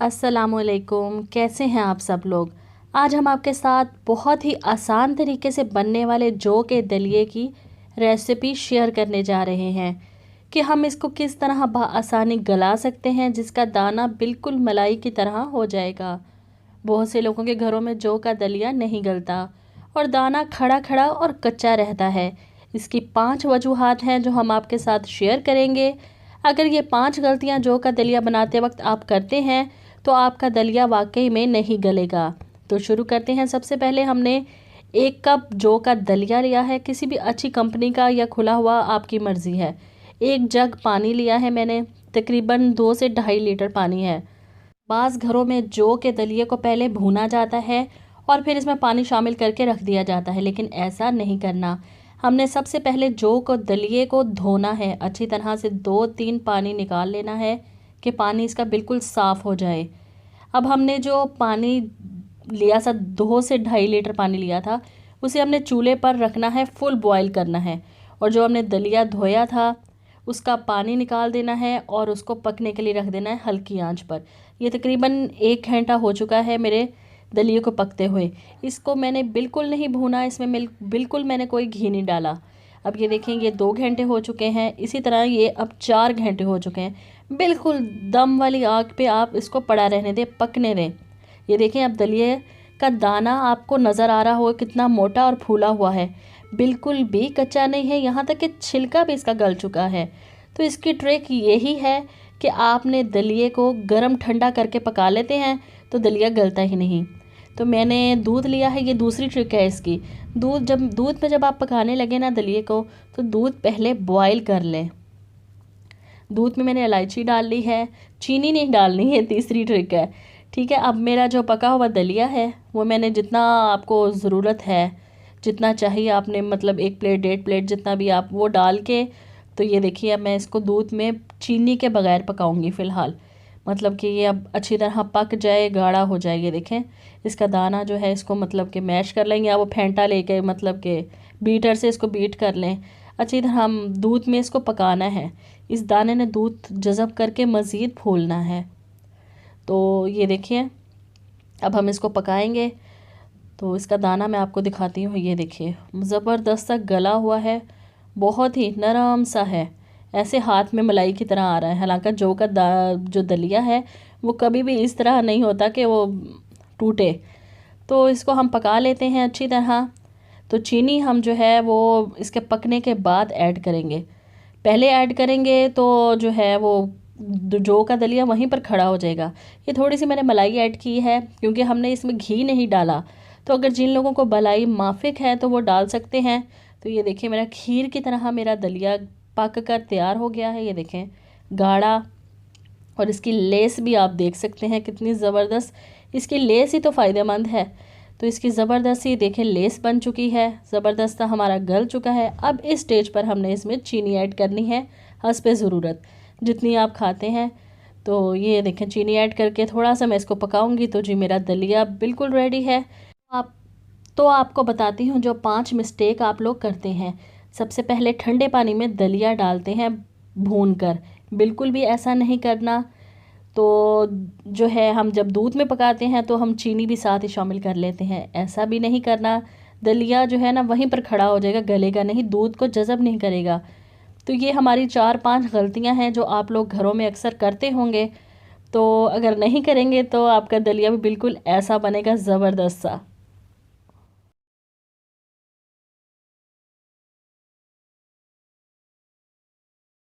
अस्सलामुअलैकुम, कैसे हैं आप सब लोग। आज हम आपके साथ बहुत ही आसान तरीके से बनने वाले जौ के दलिए की रेसिपी शेयर करने जा रहे हैं कि हम इसको किस तरह आसानी गला सकते हैं जिसका दाना बिल्कुल मलाई की तरह हो जाएगा। बहुत से लोगों के घरों में जौ का दलिया नहीं गलता और दाना खड़ा खड़ा और कच्चा रहता है। इसकी 5 वजूहात हैं जो हम आपके साथ शेयर करेंगे। अगर ये 5 गलतियां जौ का दलिया बनाते वक्त आप करते हैं तो आपका दलिया वाकई में नहीं गलेगा। तो शुरू करते हैं। सबसे पहले हमने 1 कप जौ का दलिया लिया है, किसी भी अच्छी कंपनी का या खुला हुआ, आपकी मर्ज़ी है। 1 जग पानी लिया है मैंने, तकरीबन 2 से 2.5 लीटर पानी है। बाज़ घरों में जौ के दलिए को पहले भूना जाता है और फिर इसमें पानी शामिल करके रख दिया जाता है, लेकिन ऐसा नहीं करना। हमने सबसे पहले जौ को दलिए को धोना है, अच्छी तरह से 2-3 पानी निकाल लेना है कि पानी इसका बिल्कुल साफ़ हो जाए। अब हमने जो पानी लिया था, 2 से 2.5 लीटर पानी लिया था, उसे हमने चूल्हे पर रखना है, फुल बॉयल करना है। और जो हमने दलिया धोया था उसका पानी निकाल देना है और उसको पकने के लिए रख देना है हल्की आंच पर। ये तकरीबन 1 घंटा हो चुका है मेरे दलिए को पकते हुए। इसको मैंने बिल्कुल नहीं भूना, इसमें बिल्कुल मैंने कोई घी नहीं डाला। अब ये देखें, ये 2 घंटे हो चुके हैं। इसी तरह ये अब 4 घंटे हो चुके हैं। बिल्कुल दम वाली आग पे आप इसको पड़ा रहने दें, पकने दें। ये देखें, अब दलिए का दाना आपको नज़र आ रहा होगा कितना मोटा और फूला हुआ है, बिल्कुल भी कच्चा नहीं है, यहाँ तक कि छिलका भी इसका गल चुका है। तो इसकी ट्रिक यही है कि आपने दलिए को गर्म ठंडा करके पका लेते हैं तो दलिया गलता ही नहीं। तो मैंने दूध लिया है, ये दूसरी ट्रिक है इसकी। दूध पे जब आप पकाने लगे ना दलिए को, तो दूध पहले बॉयल कर लें। दूध में मैंने इलायची डाल ली है, चीनी नहीं डालनी है, तीसरी ट्रिक है। ठीक है, अब मेरा जो पका हुआ दलिया है वो मैंने जितना आपको ज़रूरत है, जितना चाहिए आपने, मतलब 1 प्लेट 1.5 प्लेट जितना भी आप, वो डाल के, तो ये देखिए अब मैं इसको दूध में चीनी के बगैर पकाऊंगी फ़िलहाल। मतलब कि ये अब अच्छी तरह पक जाए, गाढ़ा हो जाए। ये देखें, इसका दाना जो है इसको मतलब कि मैश कर लेंगे, या वो फेंटा लेके मतलब कि बीटर से इसको बीट कर लें अच्छी तरह। हम दूध में इसको पकाना है, इस दाने ने दूध जज़ब करके मज़ीद फूलना है। तो ये देखिए, अब हम इसको पकाएंगे। तो इसका दाना मैं आपको दिखाती हूँ। ये देखिए, ज़बरदस्त सा गला हुआ है, बहुत ही नरम सा है, ऐसे हाथ में मलाई की तरह आ रहा है। हालांकि जौ का जो दलिया है वो कभी भी इस तरह नहीं होता कि वो टूटे। तो इसको हम पका लेते हैं अच्छी तरह। तो चीनी हम जो है वो इसके पकने के बाद ऐड करेंगे। पहले ऐड करेंगे तो जो है वो जौ का दलिया वहीं पर खड़ा हो जाएगा। ये थोड़ी सी मैंने मलाई ऐड की है क्योंकि हमने इसमें घी नहीं डाला। तो अगर जिन लोगों को मलाई माफिक है तो वो डाल सकते हैं। तो ये देखिए, मेरा खीर की तरह मेरा दलिया पक कर तैयार हो गया है। ये देखें, गाढ़ा, और इसकी लेस भी आप देख सकते हैं कितनी ज़बरदस्त। इसकी लेस ही तो फ़ायदेमंद है। तो इसकी ज़बरदस्त ही देखें लेस बन चुकी है, ज़बरदस्त हमारा गल चुका है। अब इस स्टेज पर हमने इसमें चीनी ऐड करनी है, हस्बे ज़रूरत जितनी आप खाते हैं। तो ये देखें, चीनी ऐड करके थोड़ा सा मैं इसको पकाऊंगी तो जी मेरा दलिया बिल्कुल रेडी है। आप तो आपको बताती हूँ जो 5 मिस्टेक आप लोग करते हैं। सबसे पहले ठंडे पानी में दलिया डालते हैं भून कर, बिल्कुल भी ऐसा नहीं करना। तो जो है, हम जब दूध में पकाते हैं तो हम चीनी भी साथ ही शामिल कर लेते हैं, ऐसा भी नहीं करना। दलिया जो है ना वहीं पर खड़ा हो जाएगा, गलेगा नहीं, दूध को जज़ब नहीं करेगा। तो ये हमारी 4-5 गलतियां हैं जो आप लोग घरों में अक्सर करते होंगे। तो अगर नहीं करेंगे तो आपका दलिया भी बिल्कुल ऐसा बनेगा, ज़बरदस्त सा।